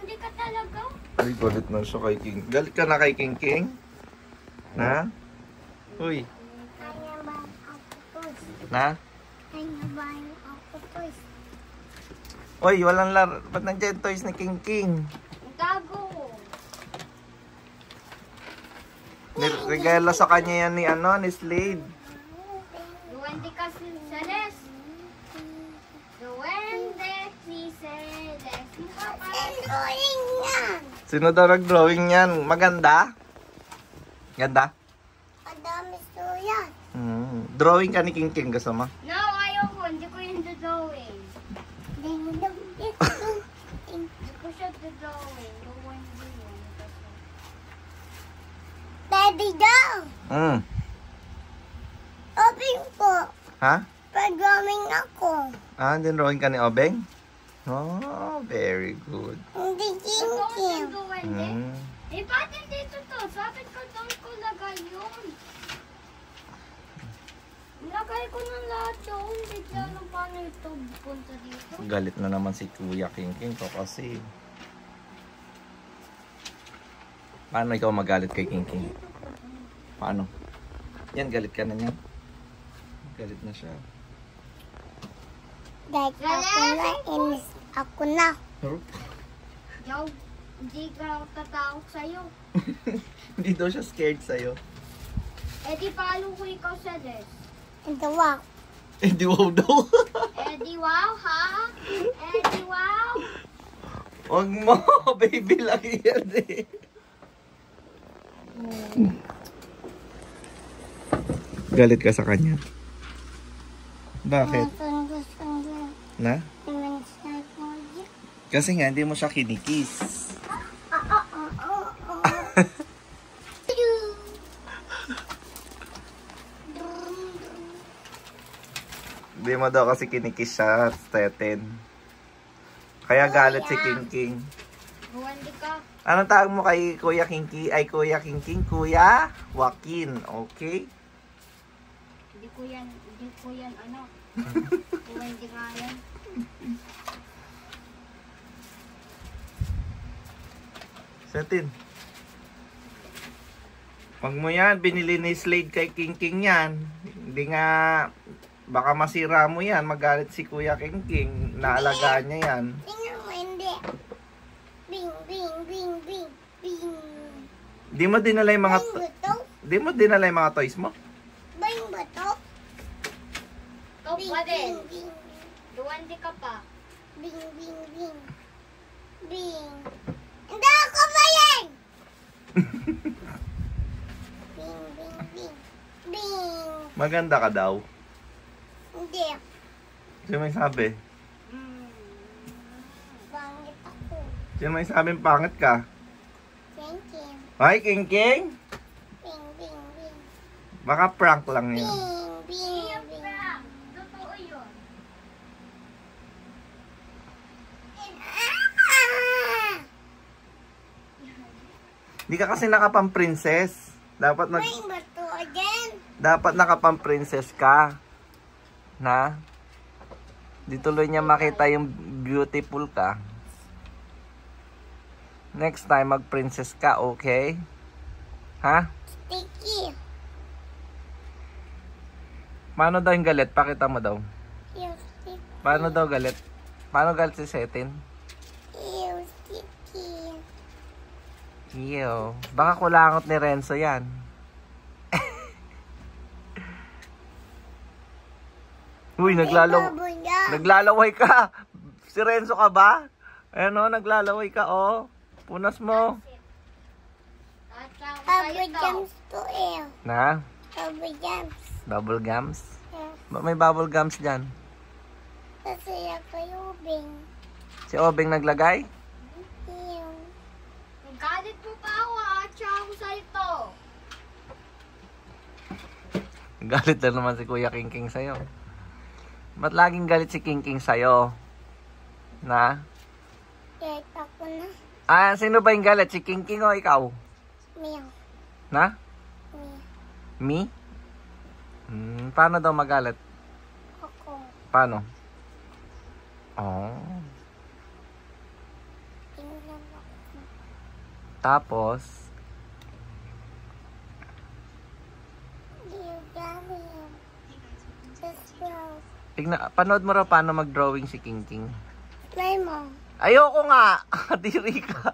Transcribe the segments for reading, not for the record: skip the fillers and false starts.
Duwende ka talaga. Ay, galit na siya kay King. Galit ka na kay King King? Na? Uy. Kaya ba ang octopus? Na? Kaya ba ang octopus? Uy, walang laro. Ba't nandiyan toys ni King King? Gago. Regalo sa kanya yan ni Slade. Duwende ka si Celes. Duwende si Celes. Drawing yan. Sino daw nag-drawing yan? Maganda? Ganda? Ang dami yan. Drawing ka ni King King, gusto mo? No, ayoko. Hindi ko yung drawing. Hindi ko siya drawing. Duwende yun. Daddy daw. Open po. Ha? Pag-drawing ako. Ah, din drawing ka ni Obeng? Oh, very good. Hindi King. Mm. Eh, ba't hindi ito? Bakit ko doon ko lagay yun? Nilagay ko ng lahat yun. Bigla nung paano ito punta dito. Galit na naman si Kuya King King ko kasi. Paano ikaw magalit kay King King? Paano? Yan, galit ka na niya. Galit na siya. Dahil ako na. Pero, Yaw, hindi ka tatakot sa'yo. hindi daw siya scared sa'yo. Eh di palo ko ikaw sa des. Edi wow. Eh, di wow daw. Edi wow, ha? Edi wow. Huwag mo, baby lang yan eh. Galit ka sa kanya? Bakit? Na? Kasi nga, hindi mo siya kinikiss. Hindi mo daw kasi kinikiss siya, Steten. Kaya galit si King King. Buwandi ka. Anong tawag mo kay Kuya King King? Ay, Kuya King King? Kuya Joaquin, okay? Hindi ko yan ano. Buwandi nga yan. Steten. Wag mo yan, binili ni Slade kay King King yan. Hindi nga, baka masira mo yan, magalit si Kuya King King. Naalagaan niya yan. Tingnan mo, hindi. Bing, bing, bing, bing, bing. Di mo dinala yung mga Bing ba to? Di mo dinala yung mga toys mo? Bing ba to? Ikaw Bing, pa din. bing, bing. Duwandi ka pa. Bing, bing, bing. Bing. Hindi ako ba yan? Bing, bing, bing. Bing. Maganda ka daw. Hindi. Sino may sabi? Bangit ako. Sino may sabing pangit ka? Thank you. Hi, King King! Bing, bing, bing. Baka prank lang yun. Bing, bing, bing. Totoo yun. Ah! Hindi ka kasi nakapang-princess. Dapat Bing ba to again? dapat nakapang-princess ka. Na? Di tuloy niya makita yung beautiful ka. Next time, mag-princess ka, okay? Ha? Sticky. Paano daw yung galit? Pakita mo daw. Yung sticky. Paano daw galit? Paano galit si Setin? Yung sticky. Iyo. Baka kulangot ni Renzo yan. Uy, naglalaway ka. Si Renzo ka ba? Ayan o, naglalaway ka o. Punas mo. At saka Bubble sa'yo to. gums to air. Na? Bubble gums. Bubble gums? Yes. Ba't may bubble gums dyan? Kasi ako yung bing. Si Obeng naglagay? Yung. Galit mo pa ako, atsa ako sa'yo to. Galit na naman si Kuya King King sa'yo. Ba't laging galit si King King sa'yo? Na? Kahit ako na. Ah, sino ba yung galit? Si King King o ikaw? Meow. Na? Meow. Me? Paano daw magalit? Ako. Paano? Oh. Tingnan mo Tapos, panood mo raw paano mag-drawing si King King. Play mo. Ayoko nga. Diri ka.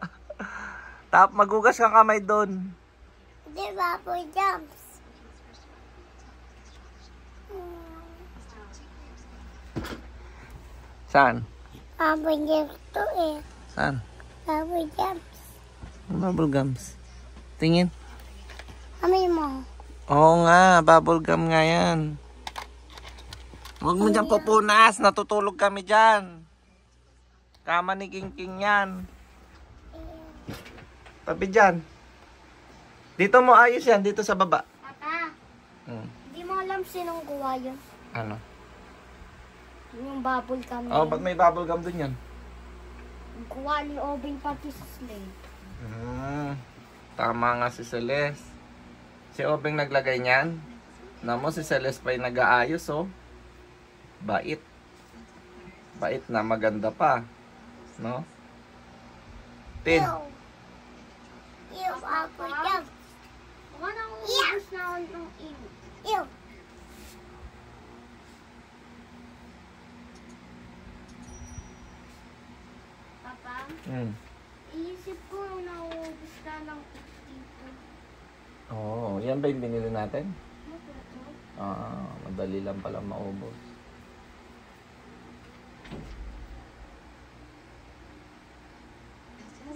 Magugas kang kamay doon. Di ba po jumps? Saan? Bubble jumps to eh. Saan? Bubble jumps. Bubble gums. Tingin. Amoy mo. Oo nga, bubble gum nga yan. Huwag mo dyan pupunas. Natutulog kami dyan. Kama ni King King yan. Tabi dyan. Dito mo ayos yan. Dito sa baba. Papa, Hmm. hindi mo alam sinong gawa yun. Ano? Yung bubble gum. Oh, ba't may bubble gum dun yan? Gawa ni Obing pati sa slate. Tama nga si Celeste. Si Obeng naglagay niyan. Namo si Celeste pa yung nag-aayos, oh. Bait. Bait na maganda pa. No? Tin. Ew, bubble jumps. Baka nakuubos na ako ng ink. Ew. Papa, iisip ko nakuubos na ng ink dito. Oo, yan ba yung binili natin? Ano ba ito? Madali lang pala maubos.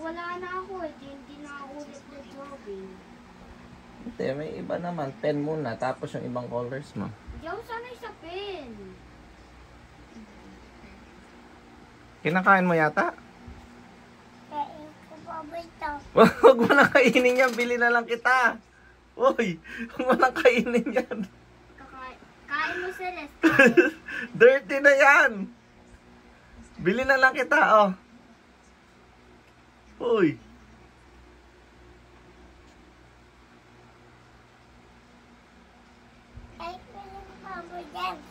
Wala na ako eh. Hindi na ako ulit na drawing. Hindi, may iba naman. Pen muna, tapos yung ibang colors mo. Hindi ako sanay sa pen. Kinakain mo yata? Kain ko bubble jumps. Huwag mo nang kainin yan, bili na lang kita. Uy, huwag mo nang kainin yan. Kain mo Celeste. Dirty na yan. Bili na lang kita, oh. Uy. Kain ko yung bubble jumps.